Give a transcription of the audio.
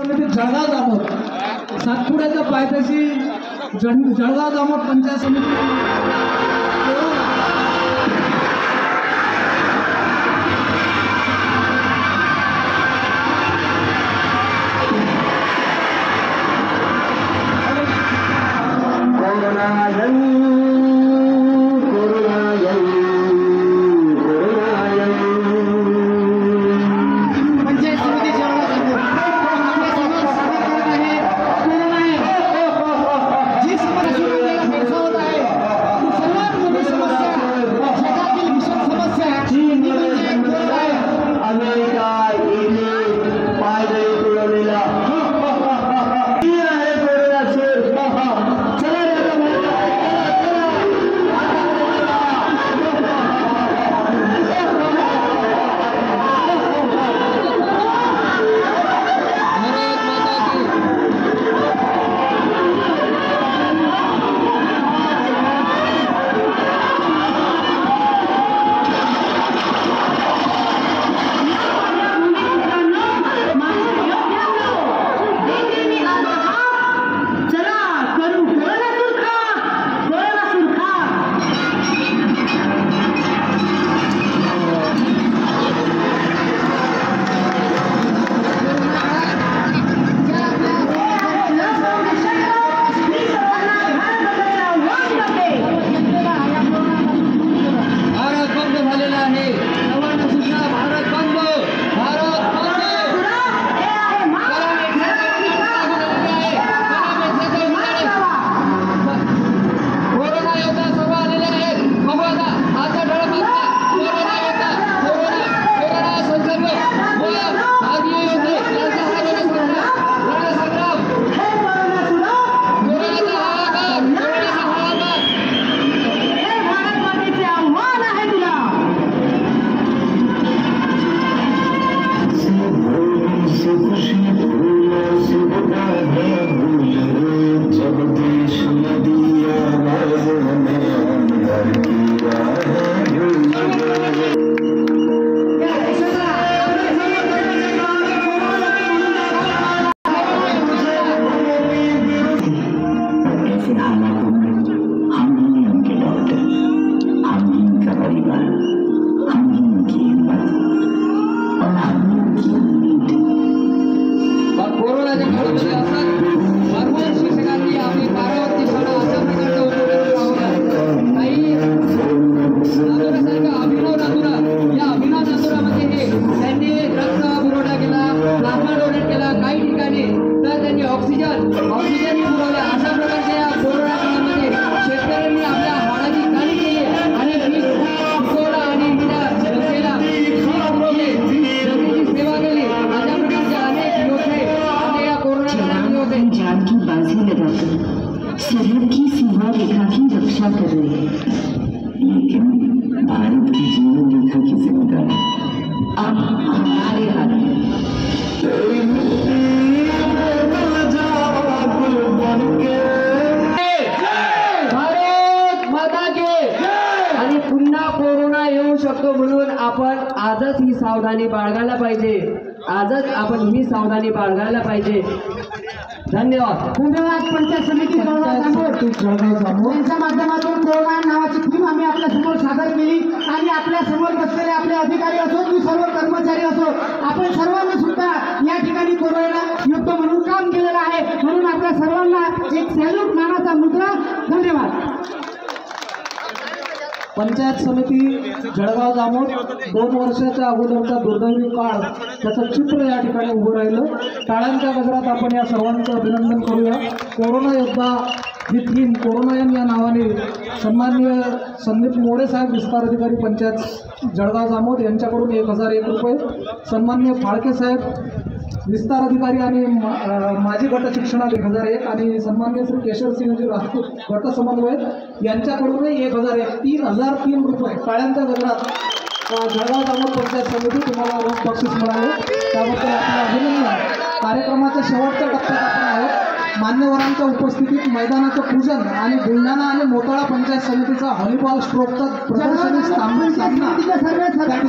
समिती जळगाव जामोद, सातपुड्याच्या पायथ्याशी जळगाव जामोद पंचायत समिती सरहद की सीमा रेखा की रक्षा कर रहे हैं, लेकिन भारत की जीवन रेखा की जिम्मेदारी अब हमारे हाथ में। भारत माता के आणि पुन्हा कोरोना येऊ शकतो म्हणून आपण आजच ही सावधानी बाळगायला पाहिजे, आजच आपण ही सावधानी बाळगायला पाहिजे। धन्यवाद। पंचायत समिती जळगाव यांच्या माध्यमातून कोरोना नावाची थीम आम्ही आपल्या समोर सादर केली आणि आपल्या समोर बसलेले आपले अधिकारी असो की सर्व कर्मचारी असो, आपण सर्वांनी सुद्धा या ठिकाणी कोरोना युद्ध म्हणून काम केलेलं आहे, म्हणून आपल्या सर्वांना एक सॅल्यूट मानाचा मुद्रा। धन्यवाद। पंचायत समिती जळगाव जामोद 2 वर्षाच्या अगोदरचा दुर्दैवी काळ त्याचं चित्र या ठिकाणी उभं राहिलं। टाळ्यांच्या गजरात आपण या सर्वांचं अभिनंदन करूया। कोरोना योद्धा ही थीम कोरोनायन या नावाने सन्माननीय संदीप मोडे साहेब विस्तार अधिकारी पंचायत जळगाव जामोद यांच्याकडून 1001 रुपये, सन्माननीय फाळके साहेब विस्तार अधिकारी आणि माजी गट शिक्षणात 1001 आणि सन्माननीय श्री केशवसिंहजी राजपूत गट समन्वयक यांच्याकडून 1001 3003 रुपये टाळ्यांच्या गजरात जळगाव जामोद पंचायत समिती तुम्हाला रोख बक्षीस मिळाले, त्याबद्दल आपलं अभिनंदन। कार्यक्रमाच्या शेवटच्या टप्प्यात आपण आहोत। मान्यवरांच्या उपस्थितीत मैदानाचं पूजन आणि बुलढाणा आणि मोताळा पंचायत समितीचा व्हॉलीबॉल स्ट्रोकचा प्रदर्शनी सामना